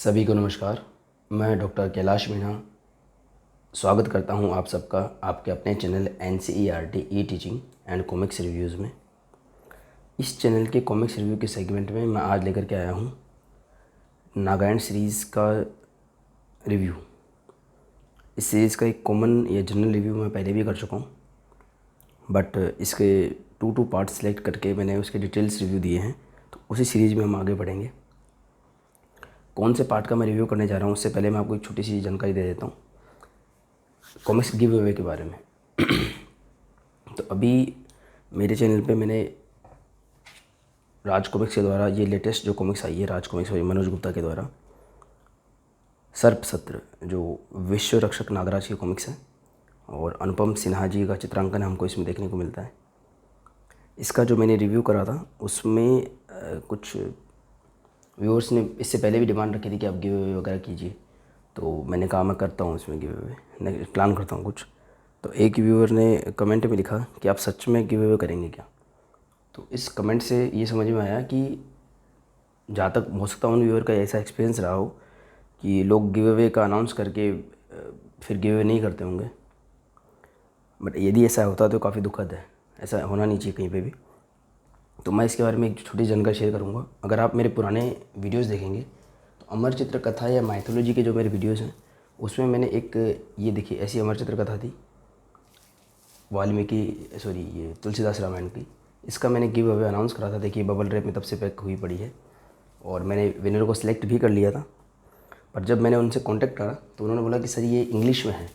सभी को नमस्कार। मैं डॉक्टर कैलाश मीणा स्वागत करता हूं आप सबका आपके अपने channel NCERT E teaching and comics reviews में। इस चैनल के कॉमिक्स रिव्यू के सेगमेंट में मैं आज लेकर के आया हूं नागालैंड सीरीज़ का रिव्यू। इस सीरीज़ का एक कॉमन या जनरल रिव्यू मैं पहले भी कर चुका हूं, बट इसके टू पार्ट सेलेक्ट करके मैंने उसके डिटेल्स रिव्यू दिए हैं, तो उसी सीरीज़ में हम आगे बढ़ेंगे। कौन से पार्ट का मैं रिव्यू करने जा रहा हूँ उससे पहले मैं आपको एक छोटी सी जानकारी दे देता हूँ कॉमिक्स गिव अवे के बारे में। तो अभी मेरे चैनल पे मैंने राज कॉमिक्स के द्वारा ये लेटेस्ट जो कॉमिक्स आई है, राज कॉमिक्स और मनोज गुप्ता के द्वारा सर्प सत्र, जो विश्व रक्षक नागराज की कॉमिक्स है और अनुपम सिन्हा जी का चित्रांकन हमको इसमें देखने को मिलता है। इसका जो मैंने रिव्यू करा था उसमें कुछ व्यूअर्स ने इससे पहले भी डिमांड रखी थी कि आप गिव अवे वगैरह कीजिए, तो मैंने कहा मैं करता हूँ इसमें गिव अवे, प्लान करता हूँ कुछ। तो एक व्यूअर ने कमेंट में लिखा कि आप सच में गिव अवे करेंगे क्या। तो इस कमेंट से ये समझ में आया कि जहाँ तक हो सकता है उन व्यूअर का ऐसा एक्सपीरियंस रहा हो कि लोग गिव अवे का अनाउंस करके फिर गिव अवे नहीं करते होंगे, बट यदि ऐसा होता तो काफ़ी दुखद है, ऐसा होना नहीं चाहिए कहीं पे भी। तो मैं इसके बारे में एक छोटी जानकारी शेयर करूँगा। अगर आप मेरे पुराने वीडियोस देखेंगे तो अमर चित्र कथा या माइथोलॉजी के जो मेरे वीडियोस हैं उसमें मैंने एक ये देखिए ऐसी अमर चित्र कथा थी ये तुलसीदास रामायण की। इसका मैंने गिव अवे अनाउंस करा था। देखिए बबल रैप में तब से पैक हुई पड़ी है और मैंने विनर को सिलेक्ट भी कर लिया था। पर जब मैंने उनसे कॉन्टैक्ट करा तो उन्होंने बोला कि सर ये इंग्लिश में है,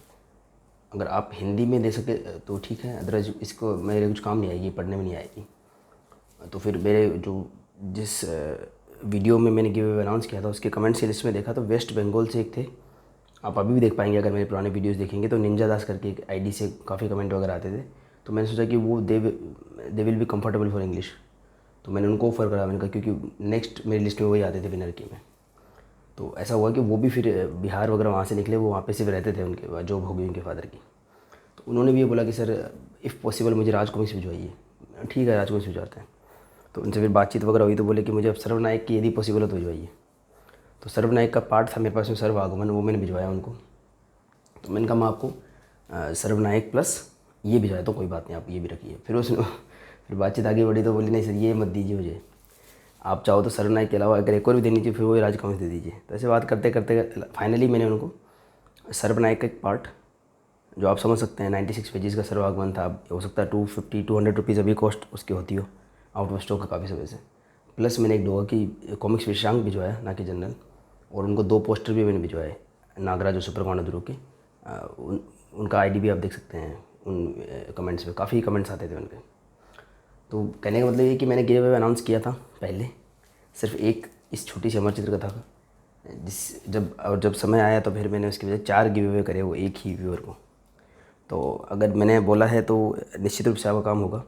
अगर आप हिंदी में दे सके तो ठीक है, अदरवाइज इसको मेरे कुछ काम नहीं आएगी, पढ़ने में नहीं आएगी। तो फिर मेरे जिस वीडियो में मैंने गिव अवे अनाउंस किया था उसके कमेंट्स की लिस्ट में देखा तो वेस्ट बंगाल से एक थे, आप अभी भी देख पाएंगे अगर मेरे पुराने वीडियोस देखेंगे तो निंजा दास करके एक आईडी से काफ़ी कमेंट वगैरह आते थे। तो मैंने सोचा कि वो they will be comfortable for English, तो मैंने उनको ऑफ़र करा। मैंने कहा क्योंकि नेक्स्ट मेरी लिस्ट में वही आते थे विनर की में। तो ऐसा हुआ कि वो भी फिर बिहार वगैरह वहाँ से निकले, वो वहाँ पे सिर्फ रहते थे, उनके जॉब हो गई उनके फादर की। तो उन्होंने भी ये बोला कि सर इफ़ पॉसिबल मुझे राज कॉमिक्स भिजवाइए। ठीक है, राज कॉमिक्स भिजवाते हैं। तो उनसे फिर बातचीत वगैरह हुई तो बोले कि मुझे अब सर्वनायक की यदि पॉसिबल हो तो भिजवाइए। तो सर्वनायक का पार्ट था मेरे पास में, सर्व आगमन, वो मैंने भिजवाया उनको। तो मैंने कहा मैं आपको सर्वनायक प्लस ये भिजवाया तो कोई बात नहीं, आप ये भी रखिए। फिर बातचीत आगे बढ़ी तो बोली नहीं सर ये मत दीजिए मुझे, आप चाहो तो सर्वनायक के अलावा अगर एक और भी देनी चाहिए फिर वही राज कॉमिक्स दे दीजिए। तो ऐसे बात करते करते फाइनली मैंने उनको सर्वनायक का एक पार्ट जो आप समझ सकते हैं 96 पेजेस का सर्व आगमन था, हो सकता है 250-200 रुपीज़ अभी कॉस्ट उसकी होती हो, आउट ऑफ स्टॉक का काफ़ी समय से। प्लस मैंने एक डोगा की कॉमिक्स विशेषांक भिजवाया, ना कि जनरल, और उनको 2 पोस्टर भी मैंने भिजवाए नागराज और सुपर मांडुरु के। उनका आईडी भी आप देख सकते हैं उन कमेंट्स में, काफ़ी कमेंट्स आते थे उनके। तो कहने का मतलब ये कि मैंने गिव अवे अनाउंस किया था पहले सिर्फ एक इस छोटी सी अमर चित्र कथा का, जब समय आया तो फिर मैंने उसकी वजह 4 गिव अवे करे वो एक ही व्यूअर को। तो अगर मैंने बोला है तो निश्चित रूप से आपका काम होगा,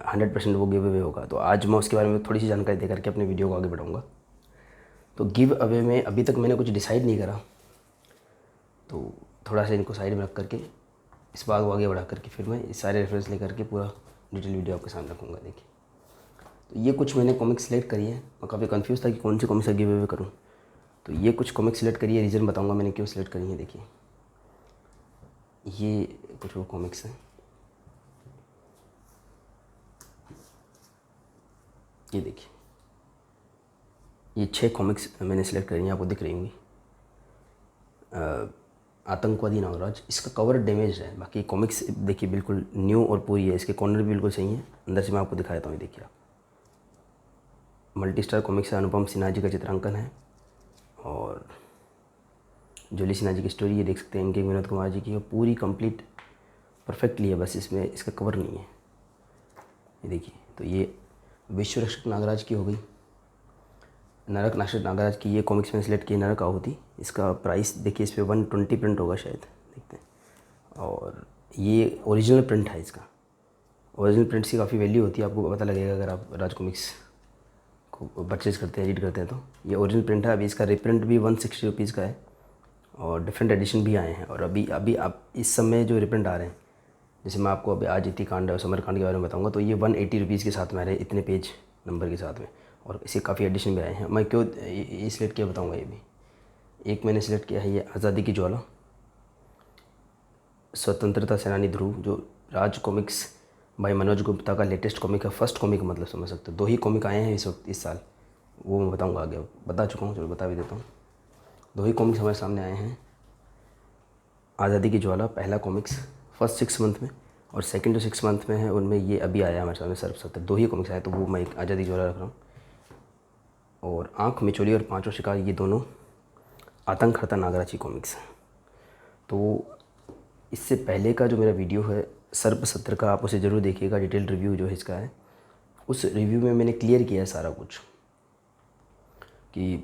100% वो गिव अवे होगा। तो आज मैं उसके बारे में थोड़ी सी जानकारी दे करके अपने वीडियो को आगे बढ़ाऊँगा। तो गिव अवे में अभी तक मैंने कुछ डिसाइड नहीं करा, तो थोड़ा सा इनको साइड में रख करके इस बात को आगे बढ़ा करके फिर मैं इस सारे रेफरेंस लेकर के पूरा डिटेल वीडियो आपके सामने रखूँगा। देखिए तो ये कुछ मैंने कॉमिक्स सेलेक्ट करी है। मैं काफ़ी कंफ्यूज था कि कौन सी कॉमिक्स का गिव अवे करूँ, तो ये कुछ कॉमिक्स सेलेक्ट करी है, रीज़न बताऊँगा मैंने क्यों सेलेक्ट करी है। देखिए ये कुछ वो कॉमिक्स हैं, ये देखिए ये 6 कॉमिक्स मैंने सेलेक्ट करी हैं, आपको दिख रही होंगी। आतंकवादी नागराज, इसका कवर डैमेज है, बाकी कॉमिक्स देखिए बिल्कुल न्यू और पूरी है, इसके कॉर्नर भी बिल्कुल सही है। अंदर से मैं आपको दिखा देता हूँ, देखिए आप मल्टी स्टार कॉमिक्स है, अनुपम सिन्हा जी का चित्रांकन है और जोली सिन्हा जी की स्टोरी ये देख सकते हैं, इनके विनोद कुमार जी की, और पूरी कंप्लीट परफेक्टली है, बस इसमें इसका कवर नहीं है। ये देखिए, तो ये विश्व रक्षक नागराज की हो गई। नरक नाशक नागराज की ये कॉमिक्स में सेलेक्ट की, नरक आहुति। इसका प्राइस देखिए, इस पर 120 प्रिंट होगा शायद, देखते हैं। और ये ओरिजिनल प्रिंट है, इसका ओरिजिनल प्रिंट की काफ़ी वैल्यू होती है, आपको पता लगेगा अगर आप राज कॉमिक्स को परचेज़ करते हैं, रीड करते हैं। तो ये ओरिजिनल प्रिंट है। अभी इसका रिप्रिंट भी 160 रुपीज़ का है और डिफरेंट एडिशन भी आए हैं। और अभी आप इस समय जो रिप्रिंट आ रहे हैं, जैसे मैं आपको अभी आज इति कांड और समर कांड के बारे में बताऊंगा, तो ये 180 रुपीज़ के साथ में आ रहे हैं, इतने पेज नंबर के साथ में, और इसे काफ़ी एडिशन भी आए हैं। मैं क्यों ये सिलेक्ट किया बताऊंगा ये भी। एक मैंने सिलेक्ट किया है ये आज़ादी की ज्वाला, स्वतंत्रता सेनानी ध्रुव, जो राज कॉमिक्स भाई मनोज गुप्ता का लेटेस्ट कॉमिक है, फर्स्ट कॉमिक मतलब समझ सकते हो। 2 ही कॉमिक आए हैं इस वक्त इस साल, वो मैं बताऊंगा आगे, बता चुका हूँ, चलो बता भी देता हूँ। 2 ही कॉमिक्स हमारे सामने आए हैं, आज़ादी की ज्वाला पहला कॉमिक्स फर्स्ट 6 मंथ में, और सेकंड जो 6 मंथ में है उनमें ये अभी आया हमारे सामने सर्वसत्तर। 2 ही कॉमिक्स आए, तो वो मैं एक आज़ादी की ज्वाला रख रहा हूँ। और आँख मिचोली और पांचों शिकार, ये दोनों आतंकहर्ता नागराज की कॉमिक्स हैं। तो इससे पहले का जो मेरा वीडियो है सर्वसत्तर का, आप उसे ज़रूर देखिएगा, डिटेल रिव्यू जो है इसका है। उस रिव्यू में मैंने क्लियर किया है सारा कुछ कि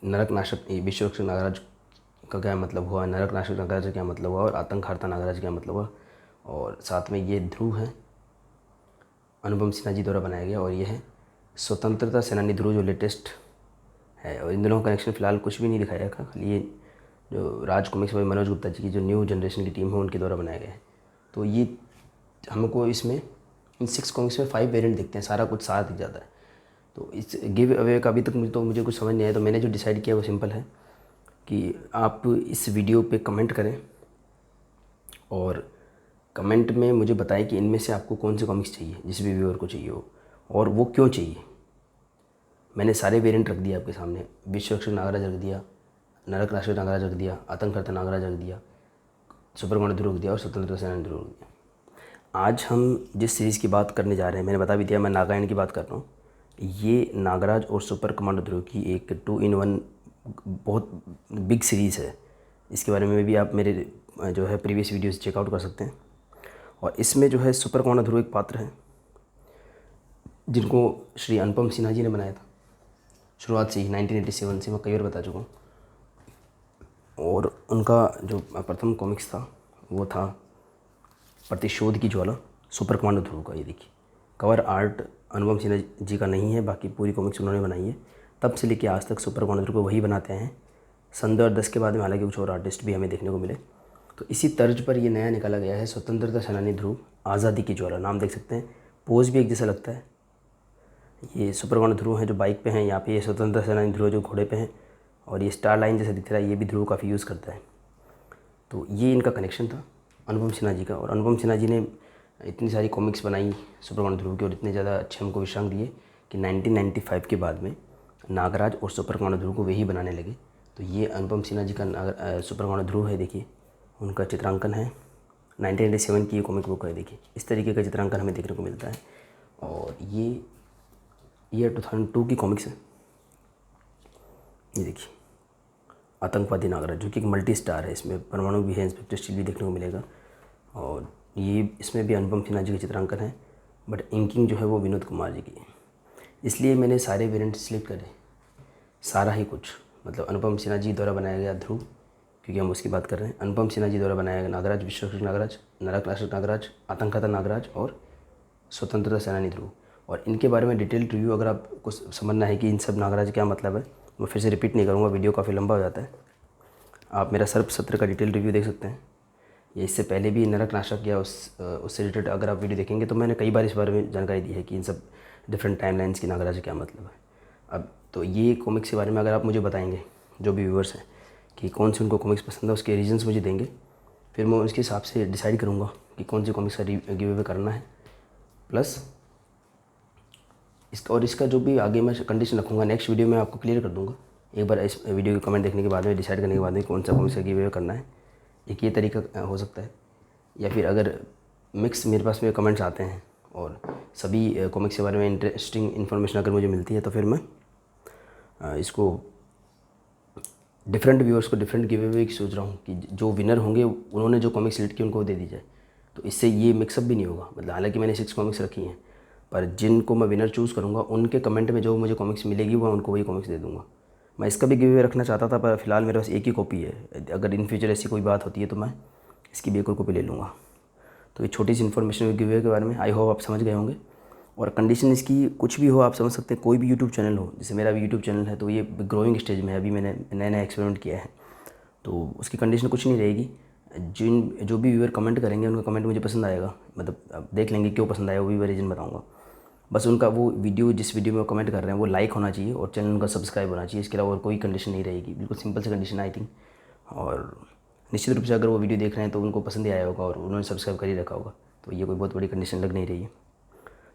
नरक नाशक विश्वरक्षक नागराज का क्या मतलब हुआ, नरक नाशक नागराज का क्या मतलब हुआ, और आतंकहर्ता नागराज का क्या मतलब हुआ। और साथ में ये ध्रुव है, अनुपम सिन्हा जी द्वारा बनाया गया, और ये है स्वतंत्रता सेनानी ध्रुव जो लेटेस्ट है। और इन दोनों का कनेक्शन फ़िलहाल कुछ भी नहीं दिखाया था, खाली ये जो राज कॉमिक्स में मनोज गुप्ता जी की जो न्यू जनरेशन की टीम है उनके द्वारा बनाया गया है। तो ये हमको इसमें इन 6 कॉमिक्स में 5 वेरिएंट दिखते हैं, सारा कुछ साथ दिख जाता है। तो इस गिव अवे का अभी तक मुझे कुछ समझ नहीं आया, तो मैंने जो डिसाइड किया वो सिंपल है कि आप इस वीडियो पे कमेंट करें और कमेंट में मुझे बताएं कि इनमें से आपको कौन से कॉमिक्स चाहिए, जिस भी व्यूअर को चाहिए हो, और वो क्यों चाहिए। मैंने सारे वेरिएंट रख दिए आपके सामने, विश्वरक्षक नागराज रख दिया, नरक नाशक नागराज रख दिया, आतंकहर्ता नागराज रख दिया, सुपरकमांडो ध्रुव रख दिया, और स्वतंत्रता सेनानी ध्रुव रख दिया। आज हम जिस सीरीज़ की बात करने जा रहे हैं, मैंने बता भी दिया मैं नागायण की बात कर रहा हूँ। ये नागराज और सुपर कमांडो ध्रुव की एक 2 in 1 बहुत बिग सीरीज़ है। इसके बारे में भी आप मेरे जो है प्रीवियस वीडियोस चेकआउट कर सकते हैं। और इसमें जो है सुपर कमांडो ध्रुव एक पात्र है जिनको श्री अनुपम सिन्हा जी ने बनाया था शुरुआत से ही, 1987 से, मैं कई बार बता चुका हूँ। और उनका जो प्रथम कॉमिक्स था वो था प्रतिशोध की ज्वाला, सुपर कमांडो ध्रुव का। ये देखिए कवर आर्ट अनुपम सिन्हा जी का नहीं है, बाकी पूरी कॉमिक्स उन्होंने बनाई है। तब से लेकर आज तक सुपर कमांडो ध्रुव को वही बनाते हैं। सन 2010 के बाद में हालांकि कुछ और आर्टिस्ट भी हमें देखने को मिले। तो इसी तर्ज पर ये नया निकाला गया है स्वतंत्रता सेनानी ध्रुव आज़ादी की ज्वाला, नाम देख सकते हैं, पोज भी एक जैसा लगता है। ये सुपर कमांडो ध्रुव हैं जो बाइक पे हैं, यहाँ पे ये स्वतंत्रता सेनानी ध्रुव जो घोड़े पे हैं, और ये स्टार लाइन जैसा दिख रहा है, ये भी ध्रुव काफ़ी यूज़ करता है। तो ये इनका कनेक्शन था अनुपम सिन्हा जी का। और अनुपम सिन्हा जी ने इतनी सारी कॉमिक्स बनाई सुपर कमांडो ध्रुव की, और इतने ज़्यादा अच्छे हमको विश्राम दिए कि 1995 के बाद में नागराज और सुपर कमांडो ध्रुव को वही बनाने लगे। तो ये अनुपम सिन्हा जी का सुपर कमांडो ध्रुव है, देखिए उनका चित्रांकन है, 1987 की ये कॉमिक बुक है। देखिए इस तरीके का चित्रांकन हमें देखने को मिलता है। और ये ईयर 2002 की कॉमिक्स है। ये देखिए आतंकवादी नागराज, जो कि एक मल्टी स्टार है, इसमें परमाणु भी है, इंस्पेक्टर स्टील भी देखने को मिलेगा। और ये इसमें भी अनुपम सिन्हा जी का चित्रांकन है, बट इंकिंग जो है वो विनोद कुमार जी की है। इसलिए मैंने सारे वेरिएंट सिलेक्ट करे, सारा ही कुछ, मतलब अनुपम सिन्हा जी द्वारा बनाया गया ध्रुव, क्योंकि हम उसकी बात कर रहे हैं, अनुपम सिन्हा जी द्वारा बनाया गया नागराज, विश्वरक्षक नागराज, नरक नाशक नागराज, आतंकहर्ता नागराज, और स्वतंत्रता सेनानी ध्रुव। और इनके बारे में डिटेल रिव्यू अगर आपको समझना है कि इन सब नागराज क्या मतलब है, मैं फिर से रिपीट नहीं करूँगा, वीडियो काफ़ी लंबा हो जाता है। आप मेरा सर्वसत्र का डिटेल रिव्यू देख सकते हैं। ये इससे पहले भी नरक नाशक या उससे रिलेटेड अगर आप वीडियो देखेंगे तो मैंने कई बार इस बारे में जानकारी दी है कि इन सब डिफरेंट टाइमलाइंस की नागराज क्या मतलब है। अब तो ये कॉमिक्स के बारे में अगर आप मुझे बताएंगे, जो भी व्यूअर्स हैं, कि कौन सी उनको कॉमिक्स पसंद है, उसके रीजंस मुझे देंगे, फिर मैं उसके हिसाब से डिसाइड करूँगा कि कौन सी कॉमिक्स का गिव अवे करना है। प्लस इसका जो भी आगे मैं कंडीशन रखूँगा नेक्स्ट वीडियो में आपको क्लियर कर दूँगा। एक बार इस वीडियो के कमेंट देखने के बाद में, डिसाइड करने के बाद में कौन सा कॉमिक्स का गिव अवे करना है, एक ये तरीका हो सकता है। या फिर अगर मिक्स मेरे पास में कमेंट्स आते हैं और सभी कॉमिक्स के बारे में इंटरेस्टिंग इन्फॉर्मेशन अगर मुझे मिलती है, तो फिर मैं इसको डिफरेंट व्यूअर्स को डिफरेंट गिव अवे की सोच रहा हूँ कि जो विनर होंगे उन्होंने जो कॉमिक्स सिलेक्ट की उनको दे दी जाए। तो इससे ये मिक्सअप भी नहीं होगा, मतलब हालांकि मैंने 6 कॉमिक्स रखी हैं, पर जिनको मैं विनर चूज़ करूँगा उनके कमेंट में जो मुझे कॉमिक्स मिलेगी वो उनको वही कॉमिक्स दे दूँगा। मैं इसका भी गिव अवे रखना चाहता था, पर फिलहाल मेरे पास एक ही कॉपी है। अगर इन फ्यूचर ऐसी कोई बात होती है तो मैं इसकी भी एक और कॉपी ले लूँगा। तो ये छोटी सी इन्फॉर्मेशन गिव अवे के बारे में आई होप आप समझ गए होंगे। और कंडीशन इसकी कुछ भी हो, आप समझ सकते हैं, कोई भी यूट्यूब चैनल हो, जैसे मेरा भी यूट्यूब चैनल है, तो ये ग्रोइंग स्टेज में है, अभी मैंने नया नया एक्सपेरिमेंट किया है, तो उसकी कंडीशन कुछ नहीं रहेगी। जो भी व्यूअर कमेंट करेंगे उनका कमेंट मुझे पसंद आएगा, मतलब आप देख लेंगे क्यों पसंद आया, वो भी मैं रीज़न बताऊँगा। बस उनका वो वीडियो, जिस वीडियो में वो कमेंट कर रहे हैं वो लाइक होना चाहिए और चैनल उनका सब्सक्राइब होना चाहिए। इसके अलावा और कोई कंडीशन नहीं रहेगी, बिल्कुल सिंपल सी कंडीशन आई थिंक। और निश्चित रूप से अगर वो वीडियो देख रहे हैं तो उनको पसंद ही आया होगा और उन्होंने सब्सक्राइब कर ही रखा होगा, तो ये कोई बहुत बड़ी कंडीशन लग नहीं रही है।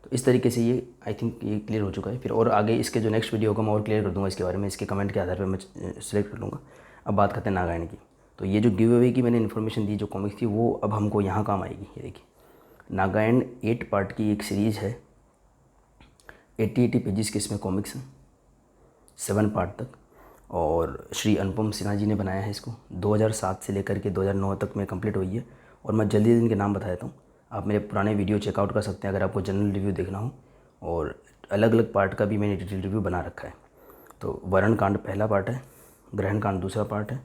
तो इस तरीके से ये आई थिंक ये क्लियर हो चुका है। फिर और आगे इसके जो नेक्स्ट वीडियो होगा मैं और क्लियर कर दूंगा इसके बारे में, इसके कमेंट के आधार पर मैं सिलेक्ट कर लूँगा। अब बात करते हैं नागायण की। तो ये जो गिव अवे की मैंने इन्फॉर्मेशन दी, जो कॉमिक्स थी, वो अब हमको यहाँ काम आएगी। ये देखिए, नागायण 8 पार्ट की एक सीरीज़ है, 80 पेजेस के इसमें कॉमिक्स हैं, 7 पार्ट तक। और श्री अनुपम सिन्हा जी ने बनाया है इसको। 2007 से लेकर के 2009 तक में कंप्लीट हुई है। और मैं जल्दी इनके नाम बता देता हूँ, आप मेरे पुराने वीडियो चेकआउट कर सकते हैं अगर आपको जनरल रिव्यू देखना हो, और अलग अलग पार्ट का भी मैंने डिटेल रिव्यू बना रखा है। तो वरण कांड पहला पार्ट है, ग्रहण कांड दूसरा पार्ट है,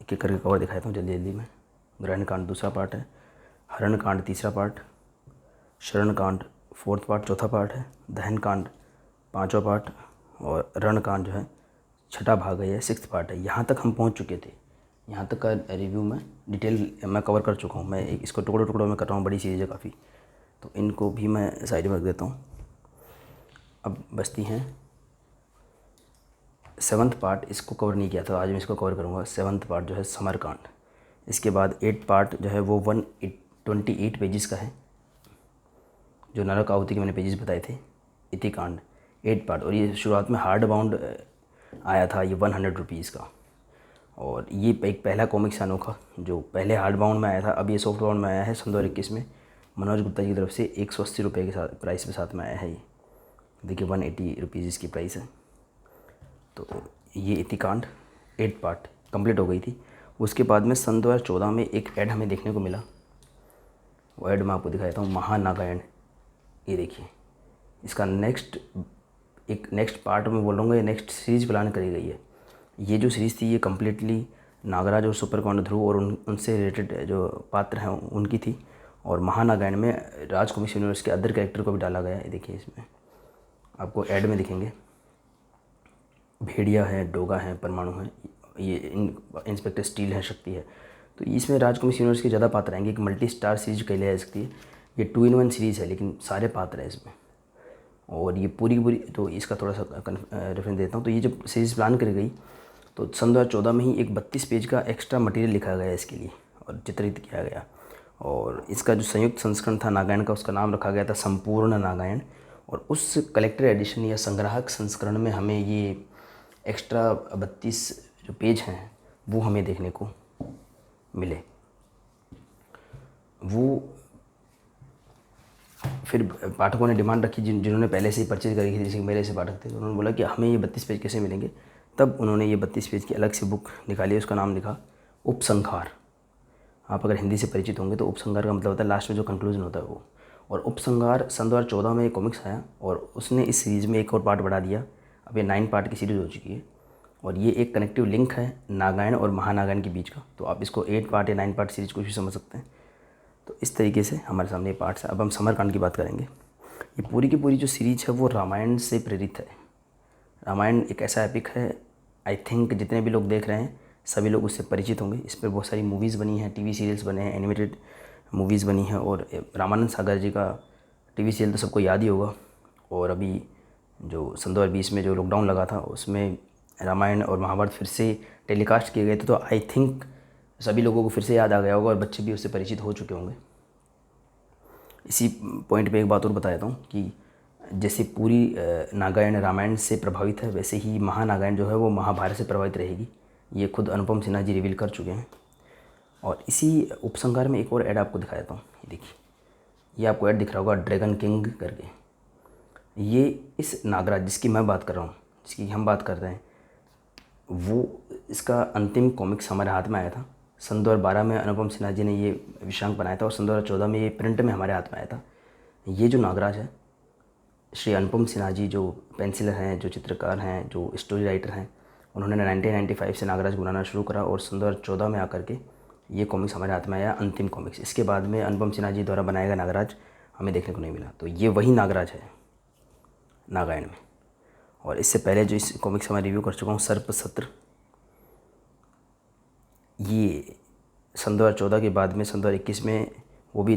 एक एक करके कवर दिखाता हूँ जल्दी जल्दी में। ग्रहण कांड दूसरा पार्ट है, हरण कांड तीसरा पार्ट, शरण कांड 4th पार्ट चौथा पार्ट है, दहन कांड 5वां पार्ट, और रण कांड जो है 6ठा भाग है, 6th पार्ट है। यहाँ तक हम पहुँच चुके थे, यहाँ तक का रिव्यू में डिटेल मैं कवर कर चुका हूँ। मैं इसको टुकड़ों टुकड़ों में कर रहा हूँ, बड़ी सीरीज़ है काफ़ी, तो इनको भी मैं साइड में रख देता हूँ। अब बचती हैं 7th पार्ट, इसको कवर नहीं किया था, आज मैं इसको कवर करूँगा। 7th पार्ट जो है समरकांड। इसके बाद 8 पार्ट जो है वो 128 पेजेस का है, जो नरक आहुति के मैंने पेजेस बताए थे, इतिकांड 8 पार्ट। और ये शुरुआत में हार्ड बाउंड आया था, ये 100 रुपीज़ का। और ये एक पहला कॉमिक्स अनोखा जो पहले हार्ड बाउंड में आया था, अब ये सॉफ्ट बाउंड में आया है सन 2021 में, मनोज गुप्ता जी की तरफ से 180 रुपये के साथ प्राइस के साथ में आया है। ये देखिए 180 रुपीज़ इसकी प्राइस है। तो ये इतिकांड 8 पार्ट कंप्लीट हो गई थी। उसके बाद में सन 2014 में एक ऐड हमें देखने को मिला, वो ऐड मैं आपको दिखाता हूँ, महानागायण। ये देखिए, इसका नेक्स्ट पार्ट में बोल रहा हूँ, ये नेक्स्ट सीरीज़ प्लान करी गई है। ये जो सीरीज़ थी ये कम्प्लीटली नागराज और सुपरकौंड ध्रुव और उनसे रिलेटेड जो पात्र हैं उनकी थी। और महानागायण में राज कॉमिक्स यूनिवर्स के अदर कैरेक्टर को भी डाला गया है। देखिए इसमें आपको ऐड में दिखेंगे, भेड़िया है, डोगा है, परमाणु है, ये इंस्पेक्टर स्टील है, शक्ति है। तो इसमें राज कॉमिक्स यूनिवर्स के ज़्यादा पात्र आएंगे, एक मल्टी स्टार सीरीज कहलाई जा सकती है। ये 2-in-1 सीरीज़ है, लेकिन सारे पात्र हैं इसमें। और ये पूरी की पूरी, तो इसका थोड़ा सा रेफरेंस देता हूँ। तो ये जब सीरीज़ प्लान करी गई तो सन 2014 में ही एक 32 पेज का एक्स्ट्रा मटेरियल लिखा गया इसके लिए और चित्रित किया गया। और इसका जो संयुक्त संस्करण था नागायण का, उसका नाम रखा गया था संपूर्ण नागायण। और उस कलेक्टर एडिशन या संग्राहक संस्करण में हमें ये एक्स्ट्रा 32 जो पेज हैं वो हमें देखने को मिले। वो फिर पाठकों ने डिमांड रखी, जिन्होंने पहले से ही परचेज करी थी, जैसे मेरे से पाठक थे, तो उन्होंने बोला कि हमें ये 32 पेज कैसे मिलेंगे। तब उन्होंने ये 32 पेज की अलग से बुक निकाली, उसका नाम लिखा उपसंहार। आप अगर हिंदी से परिचित होंगे तो उपसंहार का मतलब होता है लास्ट में जो कंक्लूजन होता है वो। और उपसंहार सन 2014 में एक कॉमिक्स आया और उसने इस सीरीज़ में एक और पार्ट बढ़ा दिया। अब ये 9 पार्ट की सीरीज़ हो चुकी है और ये एक कनेक्टिव लिंक है नागायण और महानागायण के बीच का। तो आप इसको 8 पार्ट या 9 पार्ट सीरीज़ को भी समझ सकते हैं। तो इस तरीके से हमारे सामने ये पार्ट्स है। अब हम समरकांड की बात करेंगे। ये पूरी की पूरी जो सीरीज है वो रामायण से प्रेरित है। रामायण एक ऐसा एपिक है, आई थिंक जितने भी लोग देख रहे हैं सभी लोग उससे परिचित होंगे। इस पर बहुत सारी मूवीज़ बनी हैं, टीवी सीरियल्स बने हैं, एनिमेटेड मूवीज़ बनी हैं। और रामानंद सागर जी का टीवी सीरियल तो सबको याद ही होगा। और अभी जो सन 2020 में जो लॉकडाउन लगा था उसमें रामायण और महाभारत फिर से टेलीकास्ट किए गए थे। तो आई थिंक सभी लोगों को फिर से याद आ गया होगा और बच्चे भी उससे परिचित हो चुके होंगे। इसी पॉइंट पे एक बात और बता देता हूँ कि जैसे पूरी नागायण रामायण से प्रभावित है, वैसे ही महानागायण जो है वो महाभारत से प्रभावित रहेगी। ये खुद अनुपम सिन्हा जी रिवील कर चुके हैं। और इसी उपसंहार में एक और ऐड आपको दिखा देता हूँ। ये देखिए, ये आपको ऐड दिख रहा होगा ड्रैगन किंग करके। ये इस नागराज जिसकी मैं बात कर रहा हूँ, जिसकी हम बात कर रहे हैं, वो इसका अंतिम कॉमिक्स हमारे हाथ में आया था। सन 2012 में अनुपम सिन्हा जी ने ये विषयांक बनाया था और सन 2014 में ये प्रिंट में हमारे हाथ में आया था। ये जो नागराज है, श्री अनुपम सिन्हा जी जो पेंसिलर हैं, जो चित्रकार हैं, जो स्टोरी राइटर हैं, उन्होंने 1995 से नागराज बनाना शुरू करा और सन 2014 में आकर के ये कॉमिक्स हमारे हाथ में आया, अंतिम कॉमिक्स। इसके बाद में अनुपम सिन्हा जी द्वारा बनाया गया नागराज हमें देखने को नहीं मिला। तो ये वही नागराज है नागायण में। और इससे पहले जो इस कॉमिक्स का मैं रिव्यू कर चुका हूँ, सर्प सत्र, ये सन 2014 के बाद में सन 2021 में वो भी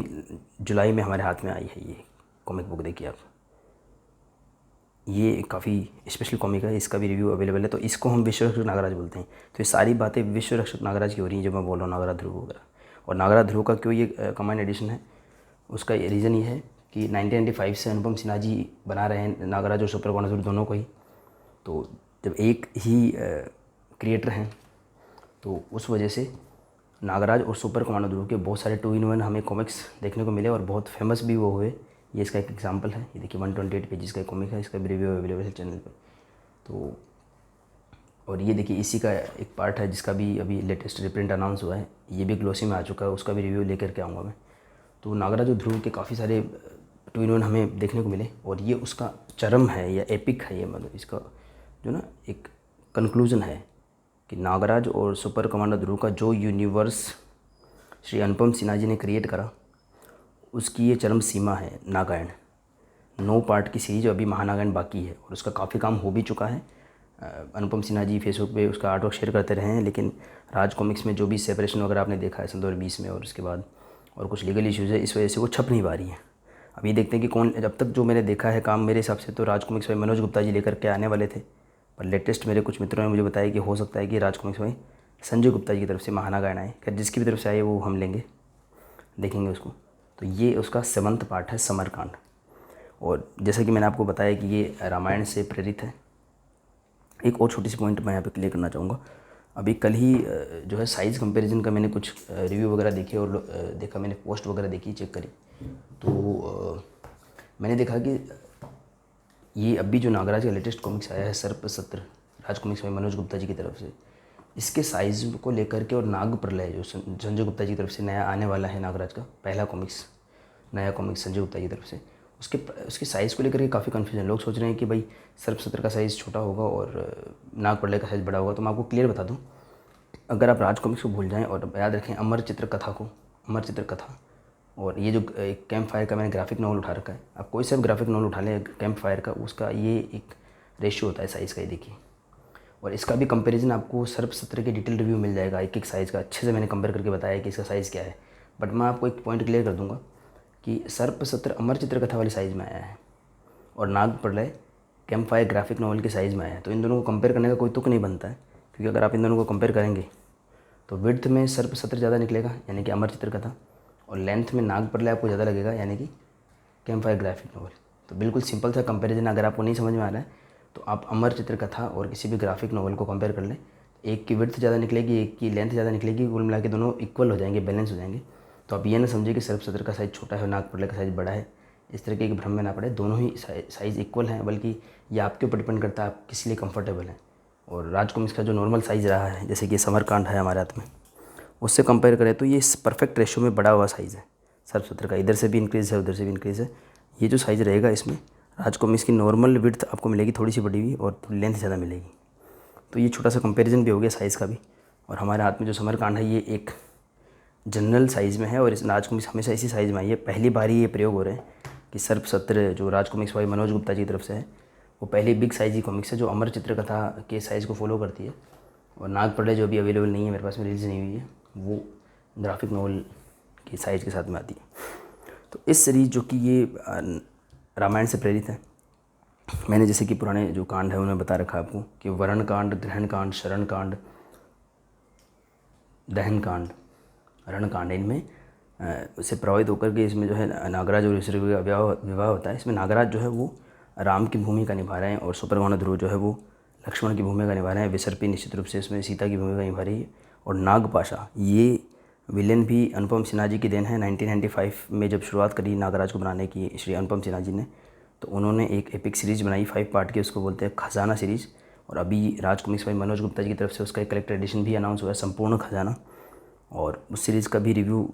जुलाई में हमारे हाथ में आई है। ये कॉमिक बुक देखिए आप, ये काफ़ी स्पेशल कॉमिक है, इसका भी रिव्यू अवेलेबल है। तो इसको हम विश्व रक्षक नागराज बोलते हैं। तो ये सारी बातें विश्व रक्षक नागराज की हो रही हैं जो मैं बोल रहा हूँ, नागराज ध्रुव वगैरह। और नागराज ध्रुव का क्यों ये कमांड एडिशन है, उसका रीज़न ये है कि 1995 से अनुपम सिन्हा जी बना रहे हैं नागराज और सुपर कमांडो ध्रुव दोनों को ही। तो जब एक ही क्रिएटर हैं तो उस वजह से नागराज और सुपर कमांडो ध्रुव के बहुत सारे 2-in-1 हमें कॉमिक्स देखने को मिले और बहुत फेमस भी वो हुए। ये इसका एक एग्जांपल है। ये देखिए 128 पेजेस का कॉमिक है, इसका भी रिव्यू अवेलेबल है चैनल पे। तो और ये देखिए इसी का एक पार्ट है जिसका भी अभी लेटेस्ट रिप्रिंट अनाउंस हुआ है, ये भी ग्लोसी में आ चुका है, उसका भी रिव्यू लेकर के आऊँगा मैं। तो नागराज और ध्रुव के काफ़ी सारे 2-in-1 हमें देखने को मिले और ये उसका चरम है या एपिक है, ये मतलब इसका जो ना एक कंक्लूज़न है कि नागराज और सुपर कमांडो ध्रुव का जो यूनिवर्स श्री अनुपम सिन्हा जी ने क्रिएट करा, उसकी ये चरम सीमा है नागायण। 9 पार्ट की सीरीज अभी महानागायण बाकी है और उसका काफ़ी काम हो भी चुका है। अनुपम सिन्हा जी फेसबुक पे उसका आर्टवर्क शेयर करते रहे हैं, लेकिन राज कॉमिक्स में जो भी सेपरेशन वगैरह आपने देखा है सन 2020 में और उसके बाद और कुछ लीगल इश्यूज़ है, इस वजह से वो छप नहीं पा रही है। अब ये देखते हैं कि कौन, जब तक जो मैंने देखा है काम, मेरे हिसाब से तो राज कॉमिक्स में मनोज गुप्ता जी लेकर के आने वाले थे, पर लेटेस्ट मेरे कुछ मित्रों ने मुझे बताया कि हो सकता है कि राज कॉमिक्स में संजय गुप्ता जी की तरफ से महानागायण आए। खैर जिसकी भी तरफ से आए वो हम लेंगे, देखेंगे उसको। तो ये उसका 7वां पार्ट है, समरकांड। और जैसा कि मैंने आपको बताया कि ये रामायण से प्रेरित है। एक और छोटी सी पॉइंट मैं यहाँ पे क्लियर करना चाहूँगा। अभी कल ही जो है साइज़ कंपैरिजन का मैंने कुछ रिव्यू वगैरह देखे और देखा, मैंने पोस्ट वगैरह देखी, चेक करी। तो मैंने देखा कि ये अभी जो नागराज का लेटेस्ट कॉमिक्स आया है सर्प सत्र, राज कॉमिक्स में मनोज गुप्ता जी की तरफ से, इसके साइज़ को लेकर के और नाग प्रलय जो संजय गुप्ता जी की तरफ से नया आने वाला है, नागराज का पहला कॉमिक्स, नया कॉमिक्स संजय गुप्ता जी की तरफ से, उसके साइज़ को लेकर के काफ़ी कन्फ्यूजन। लोग सोच रहे हैं कि भाई सर्प सत्र का साइज़ छोटा होगा और नाग प्रलय का साइज़ बड़ा होगा। तो मैं आपको क्लियर बता दूँ, अगर आप राज कॉमिक्स को भूल जाएँ और याद रखें अमर चित्र कथा को, अमर चित्र कथा, और ये जो एक कैंप फायर का मैंने ग्राफिक नॉवल उठा रखा है, आप कोई सा ग्राफिक नॉवल उठा लें कैंप फायर का, उसका ये एक रेशियो होता है साइज़ का, ये देखिए। और इसका भी कंपैरिजन आपको सर्प सत्र के डिटेल रिव्यू मिल जाएगा, एक एक साइज़ का अच्छे से मैंने कंपेयर करके बताया कि इसका साइज़ क्या है। बट मैं आपको एक पॉइंट क्लियर कर दूंगा कि सर्प सत्र अमर चित्र कथा वाली साइज़ में आया है और नाग प्रलय कैंप फायर ग्राफिक नॉवल के साइज़ में आया है। तो इन दोनों को कंपेयर करने का कोई तुक नहीं बनता है, क्योंकि अगर आप इन दोनों को कंपेयर करेंगे तो विड्थ में सर्प सत्र ज़्यादा निकलेगा यानी कि अमर चित्र कथा, और लेंथ में नाग प्रलय आपको ज़्यादा लगेगा यानी कि कैंप फायर ग्राफिक नॉवल। तो बिल्कुल सिंपल सा कंपैरिजन, अगर आपको नहीं समझ में आ रहा है तो आप अमर चित्र कथा और किसी भी ग्राफिक नॉवल को कंपेयर कर लें। एक की विड्थ ज़्यादा निकलेगी, एक की लेंथ ज़्यादा निकलेगी, कुल मिला के दोनों इक्वल हो जाएंगे, बैलेंस हो जाएंगे। तो आप ये ना समझिए कि सर्प सत्र का साइज़ छोटा है और नाग प्रलय का साइज़ बड़ा है, इस तरह के एक भ्रम में ना पड़े। दोनों ही साइज़ इक्वल हैं, बल्कि ये आपके ऊपर डिपेंड करता है आप किस लिए कंफर्टेबल हैं। और राज कॉमिक्स का जो नॉर्मल साइज़ रहा है, जैसे कि समरकांड है हमारे हाथ में, उससे कंपेयर करें तो ये परफेक्ट रेशियो में बड़ा हुआ साइज़ है सर्प सत्र का। इधर से भी इंक्रीज़ है, उधर से भी इंक्रीज़ है। ये जो साइज़ रहेगा इसमें राज कॉमिक्स की नॉर्मल विड्थ आपको मिलेगी थोड़ी सी बड़ी हुई और लेंथ ज़्यादा मिलेगी। तो ये छोटा सा कंपैरिजन भी हो गया साइज़ का भी। और हमारे हाथ में जो समरकांड है ये एक जनरल साइज़ में है और इस राज कॉमिक्स हमेशा इसी साइज़ में आई है। पहली बार ही ये प्रयोग हो रहे हैं कि सर्प सत्र जो राज कॉमिक्स वाई मनोज गुप्ता जी की तरफ से है, वो पहली बिग साइज़ की कॉमिक्स है जो अमर चित्र कथा के साइज़ को फॉलो करती है। और नाग प्रलय जो अभी अवेलेबल नहीं है, मेरे पास में रिलीज़ नहीं हुई है, वो ग्राफिक नॉवल की साइज़ के साथ में आती है। तो इस सीरीज़ जो कि ये रामायण से प्रेरित है, मैंने जैसे कि पुराने जो कांड है उन्हें बता रखा है आपको कि वरण कांड, ग्रहण कांड, शरण कांड, दहन कांड, रण कांड, इनमें उससे प्रभावित होकर के इसमें जो है नागराज और ऋषि का विवाह होता है। इसमें नागराज जो है वो राम की भूमिका निभा रहे हैं और सुपर कमांडो ध्रुव जो है वो लक्ष्मण की भूमिका निभा रहे हैं। विसर्पी निश्चित रूप से इसमें सीता की भूमिका निभा रही है। और नागपाशा ये विलेन भी अनुपम सिन्हा जी की देन है। 1995 में जब शुरुआत करी नागराज को बनाने की श्री अनुपम सिन्हा जी ने, तो उन्होंने एक एपिक सीरीज़ बनाई 5 पार्ट की, उसको बोलते हैं खजाना सीरीज़। और अभी राज कॉमिक्स भाई मनोज गुप्ता जी की तरफ से उसका एक कलेक्टर एडिशन भी अनाउंस हुआ है, संपूर्ण खजाना, और उस सीरीज़ का भी रिव्यू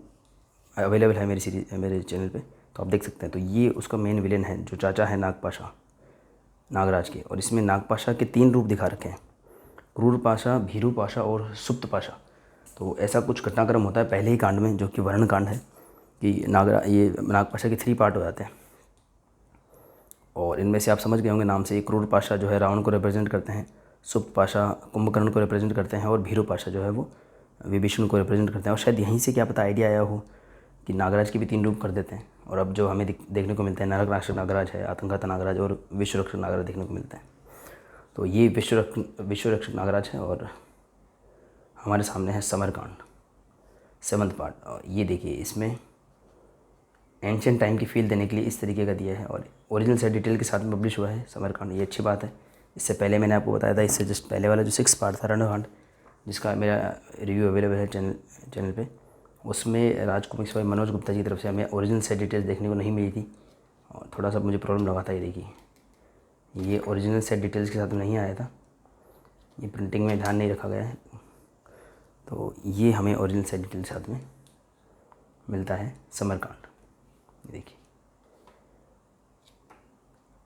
अवेलेबल है मेरे चैनल पे, तो आप देख सकते हैं। तो ये उसका मेन विलेन है जो चाचा है नागपाशा, नागराज के। और इसमें नागपाशा के 3 रूप दिखा रखे हैं, क्रूर पाशा, भीरू पाशा और सुप्त पाशा। तो ऐसा कुछ घटनाक्रम होता है पहले ही कांड में, जो कि वर्ण कांड है, कि ये नागपाशा के 3 पार्ट हो जाते हैं। और इनमें से आप समझ गए होंगे नाम से, क्रूर पाशा जो है रावण को रिप्रेजेंट करते हैं, सुप्त पाशा कुंभकर्ण को रिप्रेजेंट करते हैं, और भीरू पाशा जो है वो विभीषण को रिप्रेजेंट करते हैं। और शायद यहीं से क्या पता आइडिया आया हो कि नागराज के भी 3 रूप कर देते हैं, और अब जो हमें देखने को मिलता है नरक राक्षस नागराज है, आतंकहर्ता नागराज और विश्व रक्षक नागराज देखने को मिलता है। तो ये विश्व रक्षक नागराज है और हमारे सामने है समरकांड 7th पार्ट। और ये देखिए इसमें एंशियंट टाइम की फील देने के लिए इस तरीके का दिया है और ओरिजिनल सेट डिटेल के साथ में पब्लिश हुआ है समरकांड। ये अच्छी बात है। इससे पहले मैंने आपको बताया था, इससे जस्ट पहले वाला जो 6 पार्ट था रणकांड, जिसका मेरा रिव्यू अवेलेबल है चैनल पे, उसमें राज कॉमिक्स बाय मनोज गुप्ता जी की तरफ से हमें ओरिजिनल सेट डिटेल्स देखने को नहीं मिली थी और थोड़ा सा मुझे प्रॉब्लम लगा था। ये देखिए ये ओरिजिनल सेट डिटेल्स के साथ में नहीं आया था, ये प्रिंटिंग में ध्यान नहीं रखा गया है। तो ये हमें ओरिजिनल सेट डिटेल के साथ में मिलता है समरकांड। ये देखिए,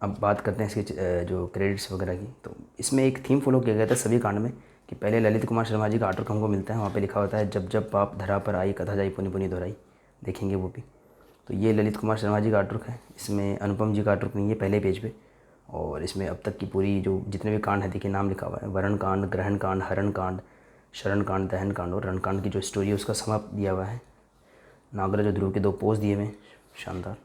अब बात करते हैं इसके जो क्रेडिट्स वगैरह की। तो इसमें एक थीम फॉलो किया गया था सभी कांड में कि पहले ललित कुमार शर्मा जी का आर्टवर्क हमको मिलता है, वहाँ पे लिखा होता है जब जब पाप धरा पर आई कथा जाई पुनि पुनि दोहराई, देखेंगे वो भी। तो ये ललित कुमार शर्मा जी का आर्टवर्क है, इसमें अनुपम जी का आर्टवर्क नहीं है पहले पेज पे। और इसमें अब तक की पूरी जो जितने भी कांड है देखिए नाम लिखा हुआ है, वरण कांड, ग्रहण कांड, हरण कांड, शरण कांड, दहन कांड और रणकांड की जो स्टोरी है उसका समाप्त दिया हुआ है। नागराज और ध्रुव के 2 पोज दिए हुए शानदार।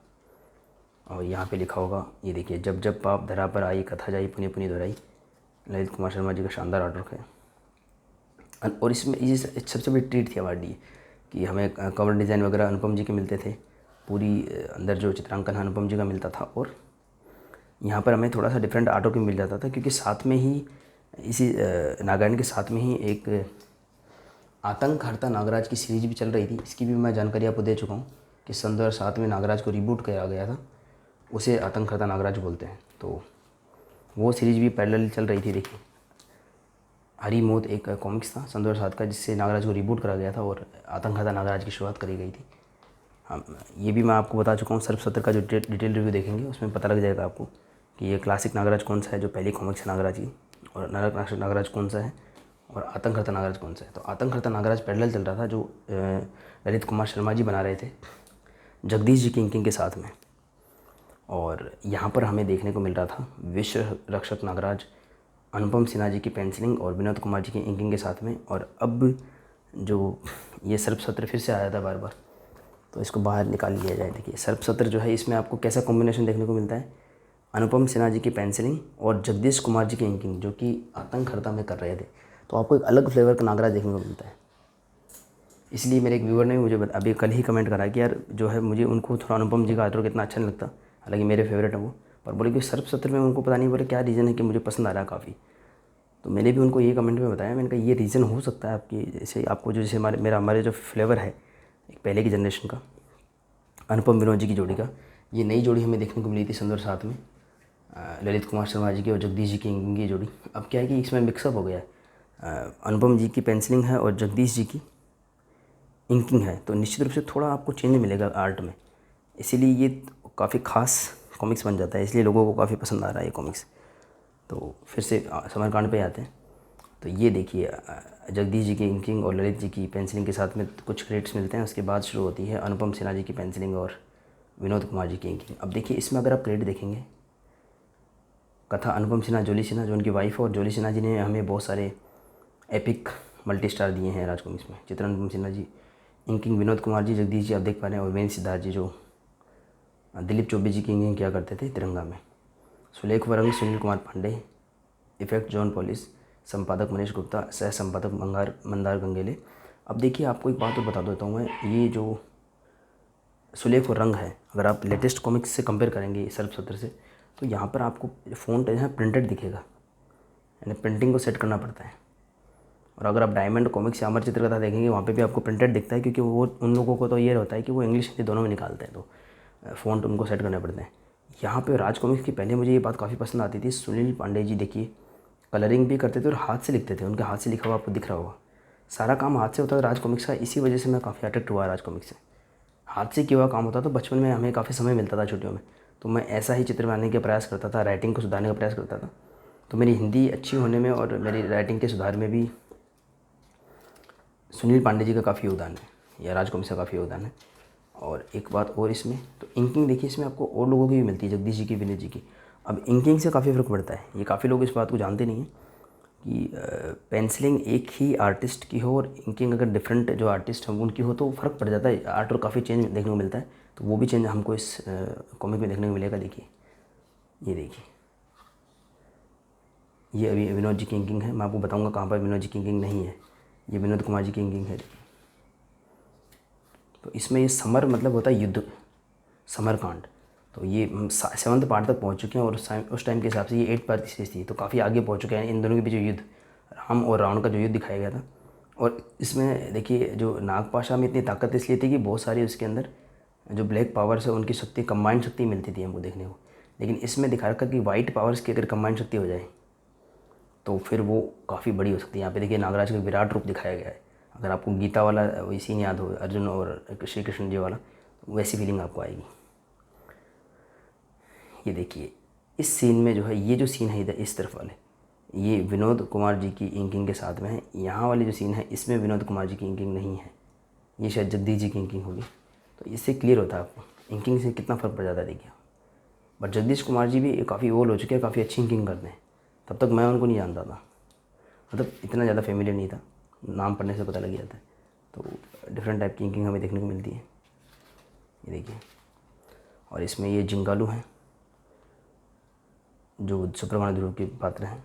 और यहाँ पे लिखा होगा, ये देखिए जब जब पाप धरा पर आई कथा जाई पुनि पुनि दोहराई, ललित कुमार शर्मा जी का शानदार आर्टवर्क है। और इसमें ये सबसे बड़ी ट्रीट थी हमारे लिए कि हमें कवर डिज़ाइन वगैरह अनुपम जी के मिलते थे, पूरी अंदर जो चित्रांकन अनुपम जी का मिलता था। और यहाँ पर हमें थोड़ा सा डिफरेंट आर्टवर्क भी मिल जाता था क्योंकि साथ में ही इसी नागार्जुन के साथ में ही एक आतंकहर्ता नागराज की सीरीज भी चल रही थी। इसकी भी मैं जानकारी आपको दे चुका हूँ कि सन 2007 में नागराज को रिबूट किया गया था, उसे आतंकहर्ता नागराज बोलते हैं। तो वो सीरीज भी पैरेलल चल रही थी। देखिए हरी मौत एक कॉमिक्स था सन 2007 का जिससे नागराज को रिबूट करा गया था और आतंकहर्ता नागराज की शुरुआत करी गई थी। हाँ, ये भी मैं आपको बता चुका हूँ। सर्पसत्र का जो डिटेल रिव्यू देखेंगे उसमें पता लग जाएगा आपको कि ये क्लासिक नागराज कौन सा है जो पहली कॉमिक्स है नागराज की, और नरक राक्षस नागराज कौन सा है और आतंकहर्ता नागराज कौन सा है। तो आतंकहर्ता नागराज पैरेलल चल रहा था जो ललित कुमार शर्मा जी बना रहे थे जगदीश जी की इंकिंग के साथ में। और यहाँ पर हमें देखने को मिल रहा था विश्व रक्षक नागराज अनुपम सिन्हा जी की पेंसिलिंग और विनोद कुमार जी की इंकिंग के साथ में। और अब जो ये सर्पसत्र फिर से आया था बार बार, तो इसको बाहर निकाल लिया जाए। देखिए सर्पसत्र जो है इसमें आपको कैसा कॉम्बिनेशन देखने को मिलता है, अनुपम सिन्हा जी की पेंसिलिंग और जगदीश कुमार जी की इंकिंग जो कि आतंकहर्ता में कर रहे थे। तो आपको एक अलग फ्लेवर का नागराज देखने को मिलता है। इसलिए मेरे एक व्यूअर ने मुझे अभी कल ही कमेंट करा कि यार जो है मुझे उनको थोड़ा अनुपम जी का आर्टवर्क इतना अच्छा नहीं लगता, हालांकि मेरे फेवरेट है वो, पर बोले कि सर्पसत्र में उनको पता नहीं बोले क्या रीज़न है कि मुझे पसंद आ रहा है काफ़ी। तो मैंने भी उनको ये कमेंट में बताया, मैंने कहा ये रीज़न हो सकता है आपकी, जैसे आपको जो जैसे हमारे जो फ्लेवर है एक पहले की जनरेशन का अनुपम विनोद जी की जोड़ी का, ये नई जोड़ी हमें देखने को मिली थी सन 2007 में ललित कुमार शर्मा जी की और जगदीश जी की जोड़ी। अब क्या है कि इसमें मिक्सअप हो गया है, अनुपम जी की पेंसिलिंग है और जगदीश जी की इंकिंग है, तो निश्चित रूप से थोड़ा आपको चेंज मिलेगा आर्ट में, इसीलिए ये काफ़ी ख़ास कॉमिक्स बन जाता है, इसलिए लोगों को काफ़ी पसंद आ रहा है ये कॉमिक्स। तो फिर से समरकांड पे आते हैं। तो ये देखिए जगदीश जी की इंकिंग और ललित जी की पेंसिलिंग के साथ में कुछ क्रेडिट्स मिलते हैं, उसके बाद शुरू होती है अनुपम सिन्हा जी की पेंसिलिंग और विनोद कुमार जी की इंकिंग। अब देखिए इसमें अगर आप क्रेडिट देखेंगे, कथा अनुपम सिन्हा, जोली सिन्हा जो उनकी वाइफ है, और जोली सिन्हा जी ने हमें बहुत सारे एपिक मल्टी स्टार दिए हैं राज कॉमिक्स में। चित्रण अनुपम सिन्हा जी, इंकिंग विनोद कुमार जी, जगदीश जी आप देख पा रहे हैं, और वेन सिद्धार्थ जी जो दिलीप चौबे जी की इंकिंग क्या करते थे तिरंगा में। सुलेख वरंग Sunil Kumar Pandey, effect John Paulis, संपादक मनीष गुप्ता, सह संपादक मंदार गंगेले। अब देखिए आपको एक बात और बता देता हूँ मैं, ये जो सुलेख और रंग है अगर आप लेटेस्ट कॉमिक्स से कंपेयर करेंगे सर्पसत्र से, तो यहाँ पर आपको फ़ॉन्ट है प्रिंटेड दिखेगा, यानी प्रिंटिंग को सेट करना पड़ता है। और अगर आप डायमंड कॉमिक्स या अमर चित्रकथा देखेंगे वहाँ पे भी आपको प्रिंटेड दिखता है, क्योंकि वो उन लोगों को तो ये होता है कि वो इंग्लिश हिंदी दोनों में निकालते हैं, तो फ़ॉन्ट उनको सेट करने पड़ते हैं। यहाँ पे राज कॉमिक्स की पहले मुझे ये बात काफ़ी पसंद आती थी, सुनील पांडे जी देखिए कलरिंग भी करते थे और हाथ से लिखते थे, उनके हाथ से लिखा हुआ आपको दिख रहा होगा, सारा काम हाथ से होता था राज कॉमिक्स का। इसी वजह से मैं काफ़ी अट्रैक्ट हुआ राज कॉमिक्स से, हाथ से किया हुआ काम होता। तो बचपन में हमें काफ़ी समय मिलता था छुट्टियों में, तो मैं ऐसा ही चित्र बनाने का प्रयास करता था, राइटिंग को सुधारने का प्रयास करता था। तो मेरी हिंदी अच्छी होने में और मेरी राइटिंग के सुधार में भी सुनील पांडे जी का काफ़ी योगदान है, या राज कॉमिक्स का काफ़ी योगदान है। और एक बात और इसमें, तो इंकिंग देखिए इसमें आपको और लोगों की भी मिलती है, जगदीश जी की, विनीत जी की। अब इंकिंग से काफ़ी फ़र्क पड़ता है, ये काफ़ी लोग इस बात को जानते नहीं हैं कि पेंसिलिंग एक ही आर्टिस्ट की हो और इंकिंग अगर डिफरेंट जो आर्टिस्ट हैं उनकी हो तो फ़र्क पड़ जाता है, आर्ट और काफ़ी चेंज देखने को मिलता है। तो वो भी चेंज हमको इस कॉमिक में देखने को मिलेगा। देखिए, ये देखिए, ये अभी विनोद जी की इंकिंग है। मैं आपको बताऊंगा कहाँ पर विनोद जी की इंकिंग नहीं है, ये विनोद कुमार जी की इंकिंग है। तो इसमें ये समर मतलब होता है युद्ध, समरकांड। तो ये हम 7th पार्ट तक पहुंच चुके हैं और उस टाइम के हिसाब से ये 8th पार्ट की सीरीज थी, तो काफ़ी आगे पहुंच चुके हैं। इन दोनों के बीच जो युद्ध, राम और रावण का जो युद्ध दिखाया गया था। और इसमें देखिए, जो नागपाशा में इतनी ताकत इसलिए थी कि बहुत सारी उसके अंदर जो ब्लैक पावर्स है उनकी शक्ति, कंबाइंड शक्ति मिलती थी हमको देखने को। लेकिन इसमें दिखा रखा कि वाइट पावर्स की अगर कंबाइंड शक्ति हो जाए तो फिर वो काफ़ी बड़ी हो सकती है। यहाँ पे देखिए नागराज का विराट रूप दिखाया गया है। अगर आपको गीता वाला वही सीन याद हो, अर्जुन और श्री कृष्ण जी वाला, तो वैसी फीलिंग आपको आएगी। ये देखिए, इस सीन में जो है, ये जो सीन है इधर इस तरफ वाले, ये विनोद कुमार जी की इंकिंग के साथ में है। यहाँ वाले जो सीन है इसमें विनोद कुमार जी की इंकिंग नहीं है, ये शायद जगदीश जी की इंकिंग होगी। तो इससे क्लियर होता है आपको इंकिंग से कितना फ़र्क पड़ जाता है। देखिए, बट जगदीश कुमार जी भी काफ़ी ओल्ड हो चुके हैं, काफ़ी अच्छी इंकिंग करते हैं। तब तक मैं उनको नहीं जानता था, मतलब इतना ज़्यादा फेमिलियर नहीं था, नाम पढ़ने से पता लग जाता है। तो डिफरेंट टाइप की इंकिंग हमें देखने को मिलती है। ये देखिए, और इसमें ये जिंगालू हैं जो सुपर कमांडो ध्रुव के पात्र हैं।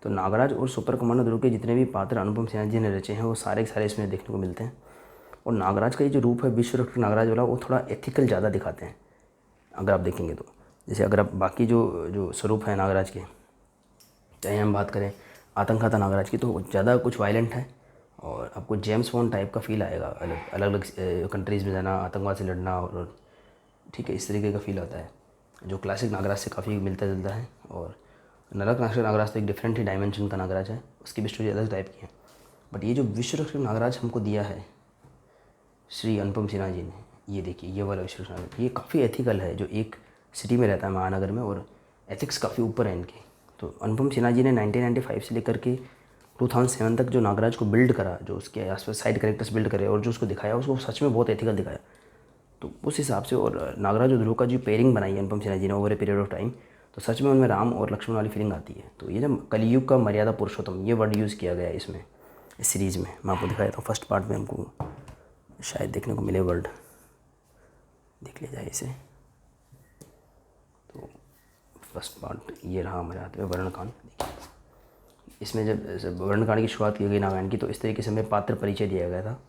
तो नागराज और सुपर कमांडो ध्रुव के जितने भी पात्र अनुपम सिन्हा जी ने रचे हैं वो सारे के सारे इसमें देखने को मिलते हैं। और नागराज का ये जो रूप है विश्व रक्षक नागराज वाला, वो थोड़ा एथिकल ज़्यादा दिखाते हैं अगर आप देखेंगे तो। जैसे अगर आप बाकी जो जो स्वरूप है नागराज के, चाहे हम बात करें आतंकहाता नागराज की, तो ज़्यादा कुछ वायलेंट है और आपको जेम्स बॉन्ड टाइप का फील आएगा। अलग अलग कंट्रीज़ में जाना, आतंकवाद से लड़ना, और ठीक है, इस तरीके का फील आता है जो क्लासिक नागराज से काफ़ी मिलता जुलता है। और नरक नागराज नागराज तो एक डिफरेंट ही डायमेंशन का नागराज है, उसकी भी स्टोरी अलग टाइप की है। बट ये जो विश्व रक्षक नागराज हमको दिया है श्री अनुपम सिन्हा जी ने, ये देखिए, ये वाला विश्व रक्षक नागराज, ये काफ़ी एथिकल है। जो एक सिटी में रहता है महानगर में, और एथिक्स काफ़ी ऊपर है इनके। तो अनुपम सिन्हा जी ने 1995 से लेकर के 2007 तक जो नागराज को बिल्ड करा, जो उसके आसपास साइड कैरेक्टर्स बिल्ड करे और जो उसको दिखाया, उसको सच में बहुत एथिकल दिखाया। तो उस हिसाब से, और नागराज और ध्रुव का जो पेयरिंग बनाई है अनुपम सिन्हा जी ने over a period of time, तो सच में उनमें राम और लक्ष्मण वाली फीलिंग आती है। तो ये जब कलियुग का मर्यादा पुरुषोत्तम, ये वर्ड यूज़ किया गया है इसमें, इस सीरीज़ में। मैं आपको दिखाया था फर्स्ट पार्ट में, हमको शायद देखने को मिले वर्ड, देख लिया जाए इसे। तो फर्स्ट पार्ट ये रहा हमारे हाथ में, वर्णकांड। देखिए, इसमें जब वर्णकांड की शुरुआत की गई नारायण की, तो इस तरीके से हमें पात्र परिचय दिया गया था।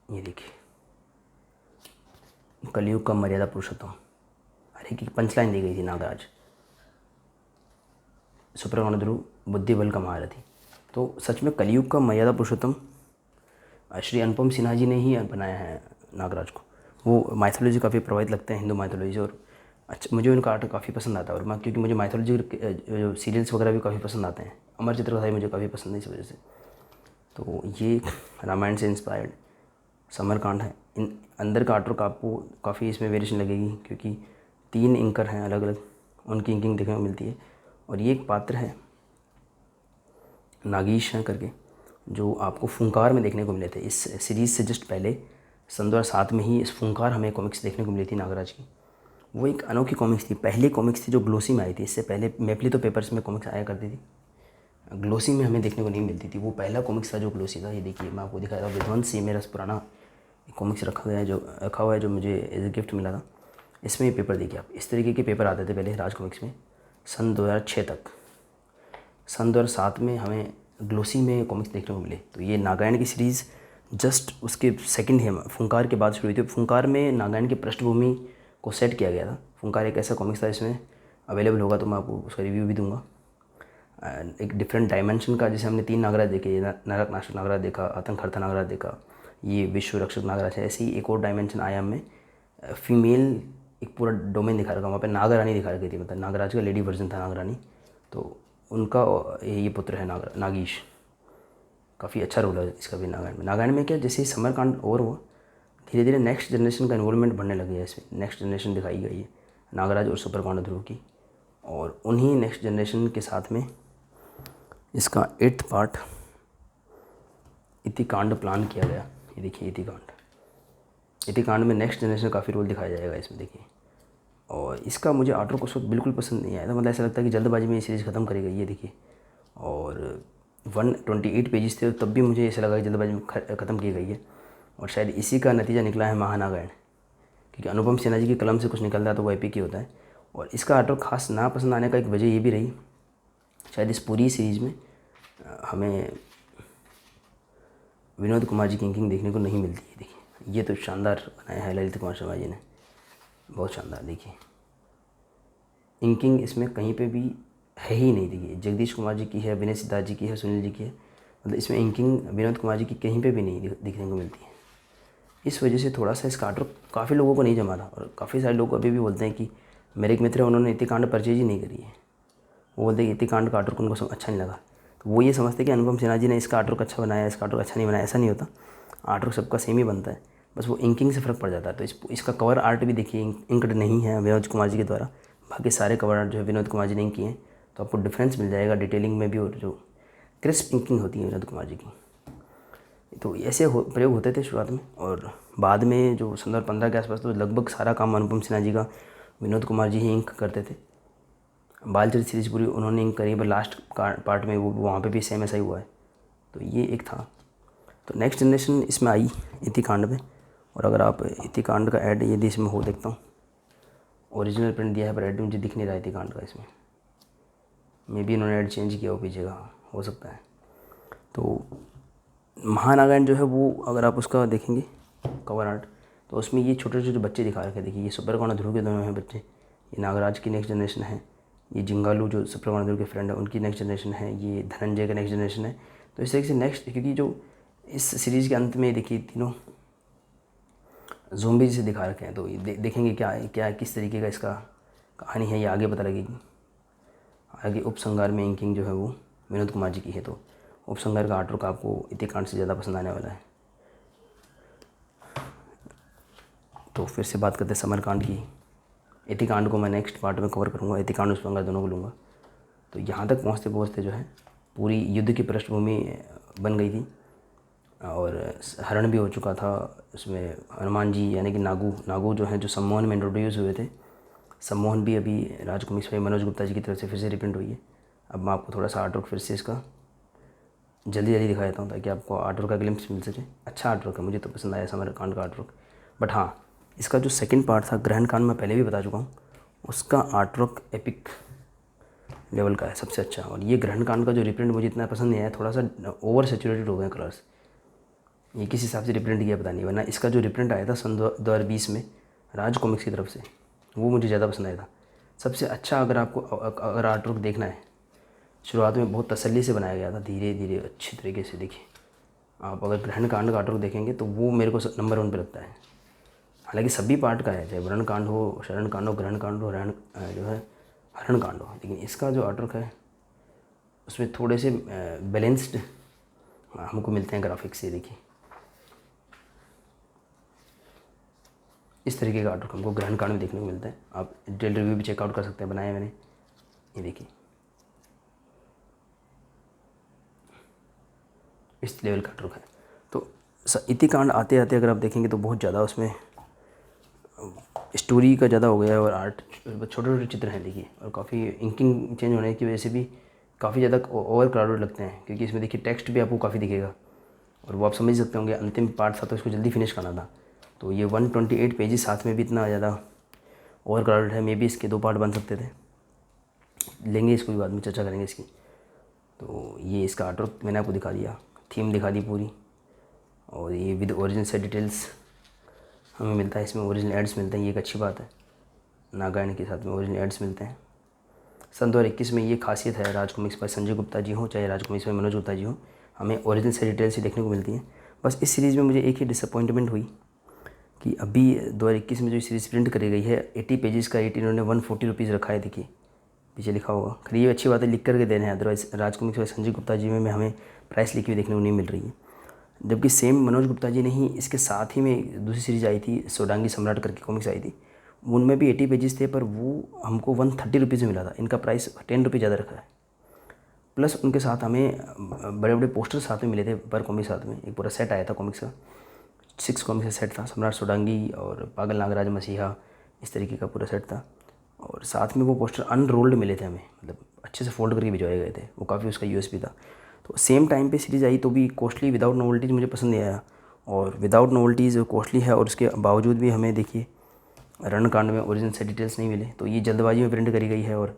ये देखिए, कलियुग का मर्यादा पुरुषोत्तम, हरे की पंचलाइन दी गई थी नागराज, सुपर ध्रुव बुद्धि बल का महारथी। तो सच में कलियुग का मर्यादा पुरुषोत्तम श्री अनुपम सिन्हा जी ने ही बनाया है नागराज को। वो माइथोलॉजी काफ़ी प्रभावित लगते हैं, हिंदू माइथोलॉजी, और अच्छा मुझे उनका आर्ट काफ़ी पसंद आता है। और मैं, क्योंकि मुझे माइथोलॉजी जो सीरियल्स वगैरह भी काफ़ी पसंद आते हैं, अमर चित्रकथा मुझे काफ़ी पसंद है इस वजह से। तो ये रामायण से इंस्पायर्ड समरकांड है। इन अंदर का आर्टवर्क आपको काफ़ी इसमें वेरिएशन लगेगी, क्योंकि 3 इंकर हैं अलग अलग, उनकी इंकिंग देखने को मिलती है। और ये एक पात्र है नागीश हैं करके, जो आपको फूंकार में देखने को मिले थे। इस सीरीज़ से जस्ट पहले सन 2007 में ही इस फूंकार हमें कॉमिक्स देखने को मिली थी नागराज की। वो एक अनोखी कॉमिक्स थी, पहली कॉमिक्स थी जो ग्लोसी में आई थी। इससे पहले मेपली तो पेपर्स में कॉमिक्स आया करती थी, ग्लोसी में हमें देखने को नहीं मिलती थी। वो पहला कॉमिक्स था जो ग्लोसी था। ये देखिए, मैं आपको दिखाया था विध्वंस, ये मेरा पुराना कॉमिक्स रखा हुआ है जो मुझे एज ए गिफ्ट मिला था। इसमें ये पेपर देखिए आप, इस तरीके के पेपर आते थे पहले राज कॉमिक्स में सन 2006 तक। सन 2007 में हमें ग्लोसी में कॉमिक्स देखने को मिले। तो ये नागायण की सीरीज़ जस्ट उसके सेकंड है, फुंकार के बाद शुरू हुई थी। फुंकार में नागायण की पृष्ठभूमि को सेट किया गया था। फुंकार एक ऐसा कॉमिक्स था, इसमें अवेलेबल होगा तो मैं आपको उसका रिव्यू भी दूंगा। एक डिफरेंट डायमेंशन का, जैसे हमने 3 नागराज देखे, नरक नाशक नागराज देखा, आतंकहर्ता नागराज देखा, ये विश्व रक्षक नागराज है, ऐसे ही एक और डायमेंशन आया हमें। फीमेल एक पूरा डोमेन दिखा रखा, वहाँ पे नागरानी दिखा रखी थी, मतलब नागराज का लेडी वर्जन था नागरानी। तो उनका ये पुत्र है नागीश। काफ़ी अच्छा रोल है इसका भी नागायण में। नागायण में क्या, जैसे ही समरकांड ओवर हुआ, धीरे धीरे नेक्स्ट जनरेशन का इन्वॉल्वमेंट बढ़ने लगी है। इसमें नेक्स्ट जनरेशन दिखाई गई है नागराज और सुपर कमांडो ध्रुव की, और उन्हीं नेक्स्ट जनरेशन के साथ में इसका 8th पार्ट इतिकांड प्लान किया गया। ये देखिए, इतिकांड में नेक्स्ट जनरेशन का काफ़ी रोल दिखाया जाएगा इसमें, देखिए। और इसका मुझे आर्टवर्क उस वक्त बिल्कुल पसंद नहीं आया था, मतलब ऐसा लगता है कि जल्दबाजी में ये सीरीज़ ख़त्म करी गई है। देखिए, और 128 पेजेस थे, तब भी मुझे ऐसा लगा कि जल्दबाजी में ख़त्म की गई है। और शायद इसी का नतीजा निकला है महानागायण। क्योंकि अनुपम सिन्हा जी की कलम से कुछ निकलता है तो वो एपिक ही होता है। और इसका आर्टवर्क खास ना पसंद आने का एक वजह ये भी रही, शायद इस पूरी सीरीज़ में हमें विनोद कुमार जी की इंकिंग देखने को नहीं मिलती है। देखिए ये तो शानदार बनाया है ललित कुमार शर्मा जी ने, बहुत शानदार। देखिए इंकिंग इसमें कहीं पे भी है ही नहीं। देखिए जगदीश कुमार जी की है, विनय सिद्धार्थ जी की है, सुनील जी की है, मतलब इसमें इंकिंग विनोद कुमार जी की कहीं पे भी नहीं दिखने को मिलती है। इस वजह से थोड़ा सा इसका आर्टवर्क काफ़ी लोगों को नहीं जमा था। और काफ़ी सारे लोग अभी भी बोलते हैं कि मेरे एक मित्र हैं, उन्होंने इतिकांड परचेज ही नहीं करी है। वो बोलते हैं कि इतिकांड का आर्टवर्क उनको अच्छा नहीं लगा। तो वो ये समझते हैं कि अनुपम सिन्हा जी ने इसका आर्टवर्क अच्छा बनाया, इसका आर्टवर्क अच्छा नहीं बनाया। ऐसा नहीं होता, आर्टवर्क सबका सेम ही बनता है, बस वो इंकिंग से फ़र्क पड़ जाता है। तो इसका कवर आर्ट भी देखिए इंक्ड नहीं है विनोद कुमार जी के द्वारा, बाकी सारे कवर आर्ट जो है विनोद कुमार जी ने इंक किए हैं। तो आपको डिफरेंस मिल जाएगा डिटेलिंग में भी, और जो क्रिस्प इंकिंग होती है विनोद कुमार जी की। तो ऐसे प्रयोग होते थे शुरुआत में, और बाद में जो सन 2015 के आसपास तो लगभग सारा काम अनुपम सिन्हा जी का विनोद कुमार जी ही इंक करते थे। बालचरित सीरीज पूरी उन्होंने इंक करी, पर लास्ट पार्ट में वो वहाँ पे भी सेम ऐसा ही हुआ है। तो ये एक था। तो नेक्स्ट जनरेशन इसमें आई इतिकांड में। और अगर आप इतिकांड का ऐड यदि इसमें हो, देखता हूँ ओरिजिनल प्रिंट दिया है पर ऐड मुझे दिख नहीं रहा है इतिकांड का इसमें। मे बी इन्होंने ऐड चेंज किया हो पीछे का, हो सकता है। तो महानारायण जो है वो अगर आप उसका देखेंगे कवर आर्ट, तो उसमें ये छोटे छोटे बच्चे दिखा रखे हैं। देखिए ये सुब्रकोण ध्रुव के दोनों हैं बच्चे, ये नागराज की नेक्स्ट जनरेशन है, ये जिंगालू जो सुब्रकोण ध्रुव के फ्रेंड है उनकी नेक्स्ट जनरेशन है, ये धनंजय का नेक्स्ट जनरेशन है। तो इस तरीके से नेक्स्ट, क्योंकि जो इस सीरीज़ के अंत में देखिए तीनों ज़ोंबी से दिखा रखे हैं, तो देखेंगे क्या किस तरीके का इसका कहानी है, ये आगे पता लगेगी। आगे उपसंहार में इंकिंग जो है वो विनोद कुमार जी की है, तो उपसंहार का आर्टवर्क आपको इतिकांड से ज़्यादा पसंद आने वाला है। तो फिर से बात करते हैं समरकांड की। इतिकांड को मैं नेक्स्ट पार्ट में कवर करूँगा, इतिकांड उपसंहार दोनों को लूँगा। तो यहाँ तक पहुँचते पहुँचते जो है पूरी युद्ध की पृष्ठभूमि बन गई थी, और हरण भी हो चुका था उसमें। हनुमान जी यानी कि नागू जो हैं, जो सम्मोहन में इंट्रोड्यूस हुए थे, सम्मोहन भी अभी राजकुमार भाई मनोज गुप्ता जी की तरफ से फिर से रिप्रिंट हुई है। अब मैं आपको थोड़ा सा आर्टवर्क फिर से इसका जल्दी दिखा देता हूँ ताकि आपको आर्टवर्क का ग्लिम्स मिल सके। अच्छा आर्टवर्क है, मुझे तो पसंद आया समरकांड का आर्टवर्क। बट हाँ, इसका जो सेकंड पार्ट था ग्रहण कांड, मैं पहले भी बता चुका हूँ, उसका आर्टवर्क एपिक लेवल का है, सबसे अच्छा। और ये ग्रहण कांड का जो रिप्रिंट मुझे इतना पसंद नहीं आया, थोड़ा सा ओवर सेचुरेटेड हो गए कलर्स, ये किस हिसाब से रिप्रिंट किया पता नहीं। वरना इसका जो रिप्रिंट आया था सन 2020 में राज कॉमिक्स की तरफ से, वो मुझे ज़्यादा पसंद आया था सबसे अच्छा। अगर आपको अगर आर्टवर्क देखना है, शुरुआत में बहुत तसल्ली से बनाया गया था, धीरे धीरे अच्छी तरीके से। देखिए आप अगर ग्रहण कांड का आर्टवर्क देखेंगे तो वो मेरे को नंबर 1 पे लगता है। हालांकि सभी पार्ट का है, चाहे वरण कांड हो, शरण कांड हो, ग्रहण कांड हो, जो है हरण कांड हो, लेकिन इसका जो आर्टवर्क है उसमें थोड़े से बैलेंस्ड हमको मिलते हैं ग्राफिक्स से। देखिए इस तरीके का आर्टवर्क हमको ग्रहण कांड में देखने को मिलता है। आप डिटेल रिव्यू भी चेकआउट कर सकते हैं, बनाया मैंने, ये देखिए इस लेवल का आर्टवर्क है। तो इतिकांड आते आते अगर आप देखेंगे तो बहुत ज़्यादा उसमें स्टोरी का ज़्यादा हो गया है, और आर्ट छोटे छोटे चित्र हैं देखिए, और काफ़ी इंकिंग चेंज होने की वजह से भी काफ़ी ज़्यादा ओवर क्राउडेड लगते हैं, क्योंकि इसमें देखिए टेक्स्ट भी आपको काफ़ी दिखेगा, और वो आप समझ सकते होंगे अंतिम पार्ट था तो इसको जल्दी फिनिश करना था। तो ये 128 पेजेस साथ में भी इतना ज़्यादा ओवर क्राउडेड है। मे बी इसके 2 पार्ट बन सकते थे, लेंगे इसको भी बाद में चर्चा करेंगे इसकी। तो ये इसका आर्टवर्क मैंने आपको दिखा दिया, थीम दिखा दी पूरी, और ये विद ओरिजिनल से डिटेल्स हमें मिलता है, इसमें ओरिजिनल एड्स मिलते हैं, ये एक अच्छी बात है। नागायण के साथ में ओरिजिनल एड्स मिलते हैं। सन 2021 में ये खासियत है, राज कॉमिक्स पर संजय गुप्ता जी हो चाहे राज कॉमिक्स पर मनोज गुप्ता जी हो, हमें ओरिजिनल से डिटेल्स ही देखने को मिलती हैं। बस इस सीरीज़ में मुझे एक ही डिसअपॉइंटमेंट हुई कि अभी 2021 में जो सीरीज़ प्रिंट करी गई है 80 पेजेस का रेट इन्होंने 140 रुपीज़ रखा है। देखिए पीछे लिखा होगा, खैर ये अच्छी बात है, लिख करके दे रहे हैं, अदरवाइज़ राज कॉमिक्स पर संजय गुप्ता जी में हमें प्राइस लिखी हुई देखने को नहीं मिल रही है। जबकि सेम मनोज गुप्ता जी ने ही इसके साथ ही में दूसरी सीरीज़ आई थी, सोडांगी सम्राट करके कॉमिक्स आई थी, उनमें भी 80 पेजेस थे, पर वो हमको 130 रुपीज़ में मिला था। इनका प्राइस 10 रुपये ज़्यादा रखा है। प्लस उनके साथ हमें बड़े बड़े पोस्टर साथ में मिले थे पर कॉमिक साथ में, एक पूरा सेट आया था कॉमिक्स का, 6 कॉमिक्स का सेट था, सम्राट सोडांगी और पागल नागराज मसीहा, इस तरीके का पूरा सेट था। और साथ में वो पोस्टर अनरोल्ड मिले थे हमें, मतलब अच्छे से फोल्ड करके भिजवाए गए थे, वो काफ़ी उसका यूएसपी था। तो सेम टाइम पे सीरीज़ आई तो भी कॉस्टली विदाउट नोवेल्टीज़ मुझे पसंद नहीं आया, और विदाउट नोवेल्टीज़ कॉस्टली है, और उसके बावजूद भी हमें देखिए रणकांड में ओरिजिन से डिटेल्स नहीं मिले, तो ये जल्दबाजी में प्रिंट करी गई है और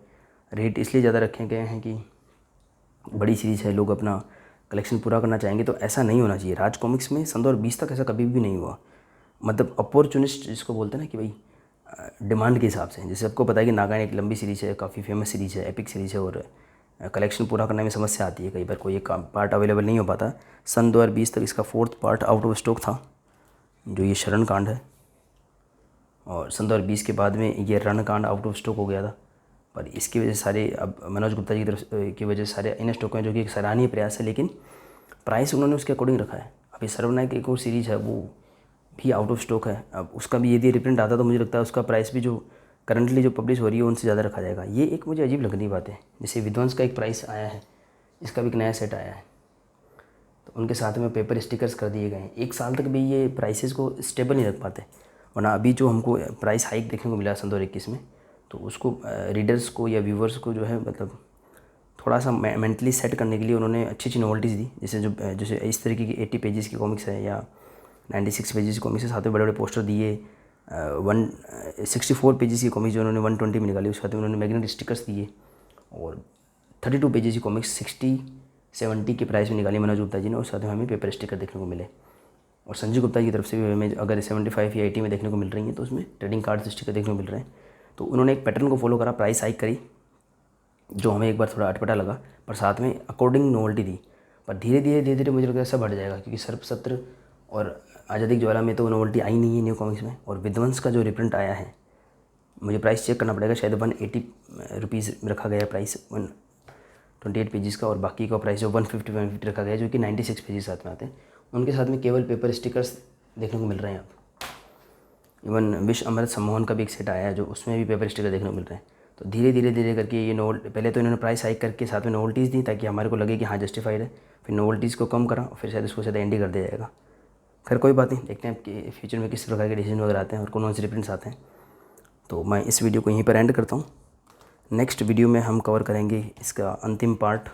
रेट इसलिए ज़्यादा रखे गए हैं कि बड़ी सीरीज़ है, लोग अपना कलेक्शन पूरा करना चाहेंगे। तो ऐसा नहीं होना चाहिए। राज कॉमिक्स में सन 2020 तक ऐसा कभी भी नहीं हुआ। मतलब अपॉर्चुनिस्ट जिसको बोलते हैं ना कि भाई डिमांड के हिसाब से, जैसे आपको पता है कि नागार्जुन एक लंबी सीरीज़ है, काफ़ी फेमस सीरीज़ है, एपिक सीरीज़ है और कलेक्शन पूरा करने में समस्या आती है, कई बार कोई एक पार्ट अवेलेबल नहीं हो पाता। सन 2020 तक इसका 4th part out of stock था, जो ये शरण कांड है, और सन 2020 के बाद में ये रणकांड आउट ऑफ स्टॉक हो गया था। पर इसकी वजह से सारे, अब मनोज गुप्ता जी की तरफ की वजह से सारे इन स्टॉक हैं, जो कि एक सराहनीय प्रयास है, लेकिन प्राइस उन्होंने उसके अकॉर्डिंग रखा है। अभी सर्वनायक एक और सीरीज़ है, वो भी आउट ऑफ स्टॉक है। अब उसका भी यदि रिप्रिंट आता तो मुझे लगता है उसका प्राइस भी जो करंटली जो पब्लिश हो रही है उनसे ज़्यादा रखा जाएगा। ये एक मुझे अजीब लग रही बात है। जैसे विध्वंस का एक प्राइस आया है, इसका भी एक नया सेट आया है, तो उनके साथ में पेपर स्टिकर्स कर दिए गए हैं। 1 साल तक भी ये प्राइसेस को स्टेबल नहीं रख पाते, वरना अभी जो हमको प्राइस हाइक देखने को मिला सन 2021 में, तो उसको रीडर्स को या व्यूवर्स को जो है मतलब थोड़ा सा मेंटली सेट करने के लिए उन्होंने अच्छी अच्छी नॉवल्टीज़ दी। जैसे इस तरीके की 80 पेजेस की कॉमिक्स है या 96 पेजेस की कॉमिक्स है, साथ में बड़े बड़े पोस्टर दिए। 164 पेजेस की कॉमिक्स जो उन्होंने 120 में निकाली, उसके साथ में उन्होंने मैग्नेटिक स्टिकर्स दिए। और 32 पेजेस की कॉमिक्स 60-70 के प्राइस में निकाली मनोज गुप्ता जी ने, और साथ में हमें पेपर स्टिकर देखने को मिले। और संजय गुप्ता की तरफ से भी हमें अगर 75 या 80 में देखने को मिल रही हैं, तो उसमें ट्रेडिंग कार्ड स्टिकर देखने को मिल रहे हैं। तो उन्होंने एक पैटर्न को फॉलो करा, प्राइस हाइक करी, जो हमें एक बार थोड़ा अटपटा लगा, पर साथ में अकॉर्डिंग नोवेल्टी दी। पर धीरे धीरे मुझे लगता है सब बढ़ जाएगा, क्योंकि सर्पसत्र और आज़ादी की ज्वाला में तो नोवेल्टी आई नहीं है न्यू कॉमिक्स में। और विध्वंस का जो रिप्रिंट आया है, मुझे प्राइस चेक करना पड़ेगा, शायद 180 रुपीज़ रखा गया प्राइस 128 पेजेस का, और बाकी का प्राइस जो 150 रखा गया, जो कि 96 पेजेस साथ में आते हैं। उनके साथ में केवल पेपर स्टिकर्स देखने को मिल रहे हैं। आप इवन विश्व अमृत सम्मोहन का भी एक सेट आया है, जो उसमें भी पेपर स्टिकर देखने को मिल रहे हैं। तो धीरे करके ये पहले तो इन्होंने प्राइस हाइक करके साथ में नोवेल्टीज़ दी, ताकि हमारे को लगे कि हाँ जस्टिफाइड है। फिर नोवेल्टीज़ को कम करा, और फिर शायद इसको शायद एंडी कर दिया जाएगा। खैर कोई बात नहीं, देखते हैं कि फ्यूचर में किस प्रकार के डिसीजन वगैरह आते हैं और कौन से रिप्रिंट्स आते हैं। तो मैं इस वीडियो को यहीं पर एंड करता हूँ। नेक्स्ट वीडियो में हम कवर करेंगे इसका अंतिम पार्ट,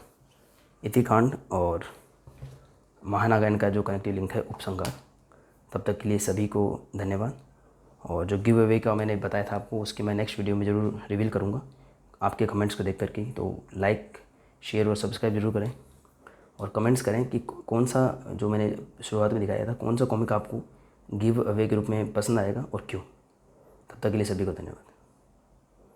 इतिकांड और महानागायन का जो कनेक्टिव लिंक है, उपसंहार। तब तक के लिए सभी को धन्यवाद। और जो गिव अवे का मैंने बताया था आपको, उसकी मैं नेक्स्ट वीडियो में ज़रूर रिवील करूँगा आपके कमेंट्स को देख करके। तो लाइक, शेयर और सब्सक्राइब जरूर करें, और कमेंट्स करें कि कौन सा, जो मैंने शुरुआत में दिखाया था, कौन सा कॉमिक आपको गिव अवे के रूप में पसंद आएगा और क्यों। तब तक के लिए सभी को धन्यवाद।